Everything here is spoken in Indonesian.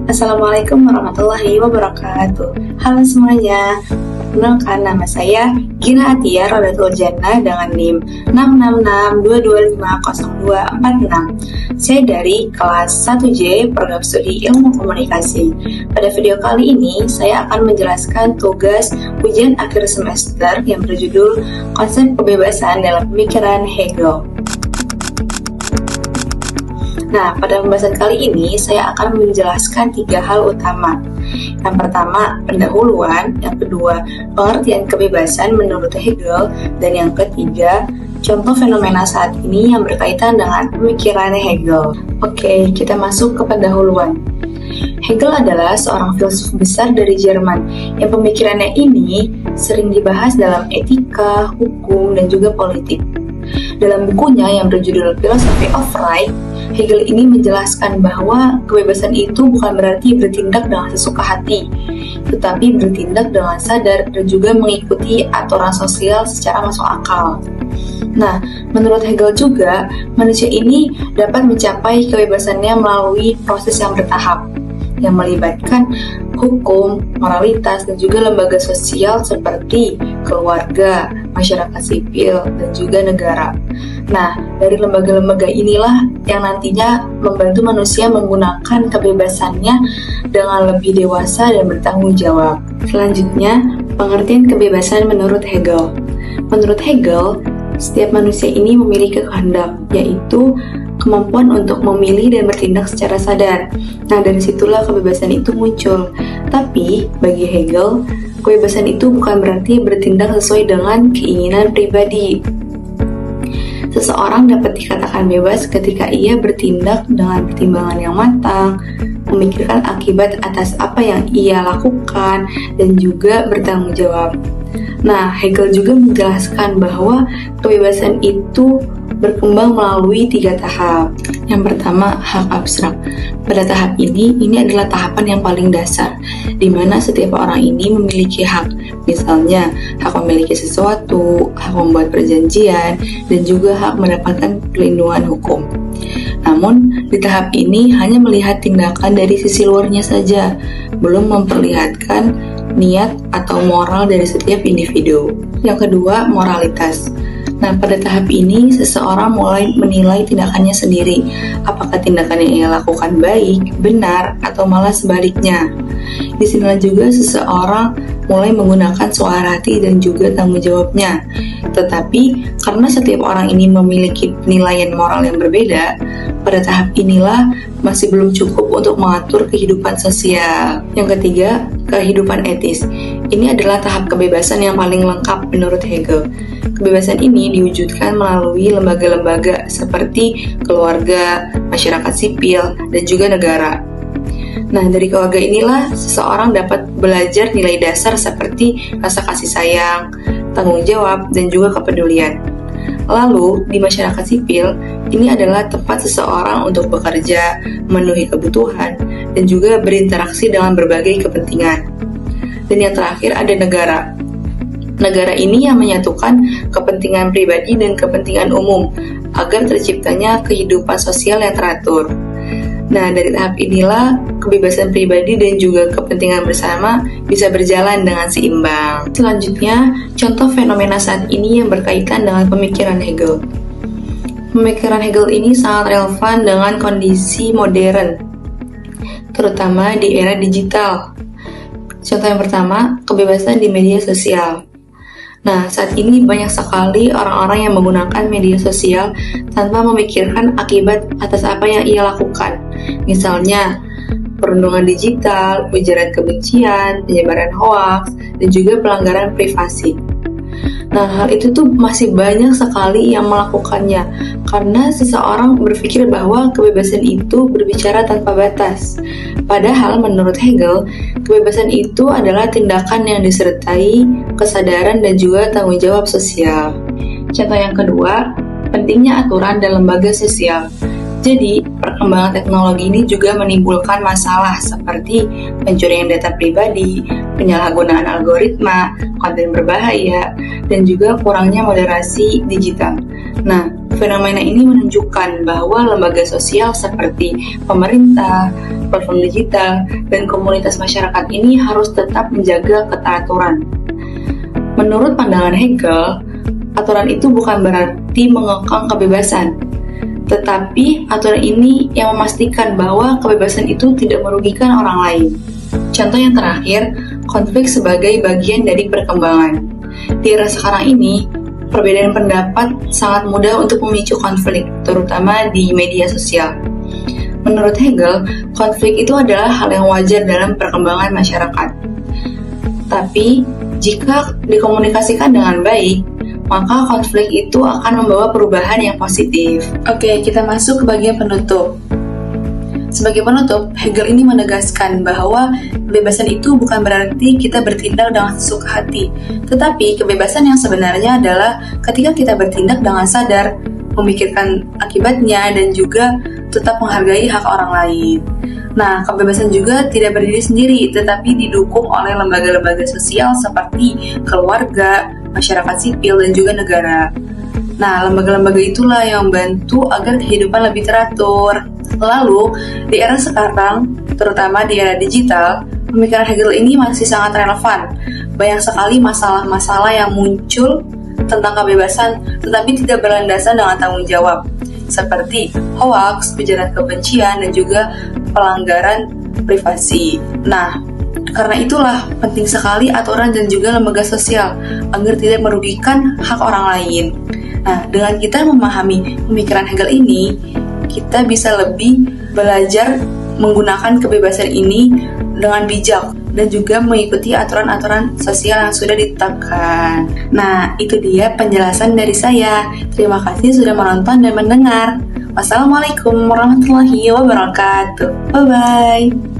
Assalamualaikum warahmatullahi wabarakatuh. Halo semuanya, kenalkan nama saya Gina Atia Rodatul Jannah dengan NIM 666225026. Saya dari kelas 1J Program Studi Ilmu Komunikasi. Pada video kali ini, saya akan menjelaskan tugas ujian akhir semester yang berjudul Konsep Kebebasan dalam Pemikiran Hegel. Nah, pada pembahasan kali ini saya akan menjelaskan 3 hal utama. Yang pertama, pendahuluan, yang kedua, pengertian kebebasan menurut Hegel, dan yang ketiga, contoh fenomena saat ini yang berkaitan dengan pemikiran Hegel. Oke, kita masuk ke pendahuluan. Hegel adalah seorang filsuf besar dari Jerman yang pemikirannya ini sering dibahas dalam etika, hukum, dan juga politik. Dalam bukunya yang berjudul Philosophy of Right, Hegel ini menjelaskan bahwa kebebasan itu bukan berarti bertindak dengan sesuka hati, tetapi bertindak dengan sadar dan juga mengikuti aturan sosial secara masuk akal. Nah, menurut Hegel juga, manusia ini dapat mencapai kebebasannya melalui proses yang bertahap, yang melibatkan hukum, moralitas, dan juga lembaga sosial seperti keluarga, masyarakat sipil, dan juga negara. Nah, dari lembaga-lembaga inilah yang nantinya membantu manusia menggunakan kebebasannya dengan lebih dewasa dan bertanggung jawab. Selanjutnya, pengertian kebebasan menurut Hegel. Menurut Hegel, setiap manusia ini memiliki kehendak, yaitu kemampuan untuk memilih dan bertindak secara sadar. Nah, dari situlah kebebasan itu muncul. Tapi, bagi Hegel, kebebasan itu bukan berarti bertindak sesuai dengan keinginan pribadi. Seseorang dapat dikatakan bebas ketika ia bertindak dengan pertimbangan yang matang, memikirkan akibat atas apa yang ia lakukan, dan juga bertanggung jawab. Nah, Hegel juga menjelaskan bahwa kebebasan itu berkembang melalui 3 tahap. Yang pertama, hak abstrak. Pada tahap ini adalah tahapan yang paling dasar, di mana setiap orang ini memiliki hak. Misalnya, hak memiliki sesuatu, hak membuat perjanjian, dan juga hak mendapatkan perlindungan hukum. Namun, di tahap ini hanya melihat tindakan dari sisi luarnya saja, belum memperlihatkan niat atau moral dari setiap individu. Yang kedua, moralitas. Nah, pada tahap ini, seseorang mulai menilai tindakannya sendiri, apakah tindakan yang ia lakukan baik, benar, atau malah sebaliknya. Di sinilah juga seseorang mulai menggunakan suara hati dan juga tanggung jawabnya. Tetapi, karena setiap orang ini memiliki penilaian moral yang berbeda, pada tahap inilah masih belum cukup untuk mengatur kehidupan sosial. Yang ketiga, kehidupan etis. Ini adalah tahap kebebasan yang paling lengkap menurut Hegel. Kebebasan ini diwujudkan melalui lembaga-lembaga seperti keluarga, masyarakat sipil, dan juga negara. Nah, dari keluarga inilah seseorang dapat belajar nilai dasar seperti rasa kasih sayang, tanggung jawab, dan juga kepedulian. Lalu, di masyarakat sipil, ini adalah tempat seseorang untuk bekerja, memenuhi kebutuhan, dan juga berinteraksi dengan berbagai kepentingan. Dan yang terakhir ada negara. Negara ini yang menyatukan kepentingan pribadi dan kepentingan umum agar terciptanya kehidupan sosial yang teratur. Nah, dari tahap inilah kebebasan pribadi dan juga kepentingan bersama bisa berjalan dengan seimbang. Selanjutnya, contoh fenomena saat ini yang berkaitan dengan pemikiran Hegel. Pemikiran Hegel ini sangat relevan dengan kondisi modern, terutama di era digital. Contoh yang pertama, kebebasan di media sosial. Nah, saat ini banyak sekali orang-orang yang menggunakan media sosial tanpa memikirkan akibat atas apa yang ia lakukan. Misalnya, perundungan digital, ujaran kebencian, penyebaran hoaks, dan juga pelanggaran privasi. Nah, hal itu tuh masih banyak sekali yang melakukannya karena seseorang berpikir bahwa kebebasan itu berbicara tanpa batas. Padahal menurut Hegel, kebebasan itu adalah tindakan yang disertai kesadaran dan juga tanggung jawab sosial. Contoh yang kedua, pentingnya aturan dan lembaga sosial. Jadi, perkembangan teknologi ini juga menimbulkan masalah seperti pencurian data pribadi, penyalahgunaan algoritma, konten berbahaya, dan juga kurangnya moderasi digital. Nah, fenomena ini menunjukkan bahwa lembaga sosial seperti pemerintah, platform digital, dan komunitas masyarakat ini harus tetap menjaga keteraturan. Menurut pandangan Hegel, aturan itu bukan berarti mengekang kebebasan, tetapi aturan ini yang memastikan bahwa kebebasan itu tidak merugikan orang lain. Contoh yang terakhir, konflik sebagai bagian dari perkembangan. Di era sekarang ini, perbedaan pendapat sangat mudah untuk memicu konflik, terutama di media sosial. Menurut Hegel, konflik itu adalah hal yang wajar dalam perkembangan masyarakat. Tapi, jika dikomunikasikan dengan baik, maka konflik itu akan membawa perubahan yang positif. Oke, kita masuk ke bagian penutup. Sebagai penutup, Hegel ini menegaskan bahwa kebebasan itu bukan berarti kita bertindak dengan sesuka hati, tetapi kebebasan yang sebenarnya adalah ketika kita bertindak dengan sadar, memikirkan akibatnya, dan juga tetap menghargai hak orang lain. Nah, kebebasan juga tidak berdiri sendiri, tetapi didukung oleh lembaga-lembaga sosial seperti keluarga, masyarakat sipil, dan juga negara. Nah, lembaga-lembaga itulah yang membantu agar kehidupan lebih teratur. Lalu, di era sekarang, terutama di era digital, pemikiran Hegel ini masih sangat relevan. Banyak sekali masalah-masalah yang muncul tentang kebebasan, tetapi tidak berlandasan dengan tanggung jawab, seperti hoax, ujaran kebencian, dan juga pelanggaran privasi. Nah, karena itulah penting sekali aturan dan juga lembaga sosial agar tidak merugikan hak orang lain. Nah, dengan kita memahami pemikiran Hegel ini, kita bisa lebih belajar menggunakan kebebasan ini dengan bijak dan juga mengikuti aturan-aturan sosial yang sudah ditetapkan. Nah, itu dia penjelasan dari saya. Terima kasih sudah menonton dan mendengar. Wassalamualaikum warahmatullahi wabarakatuh. Bye-bye.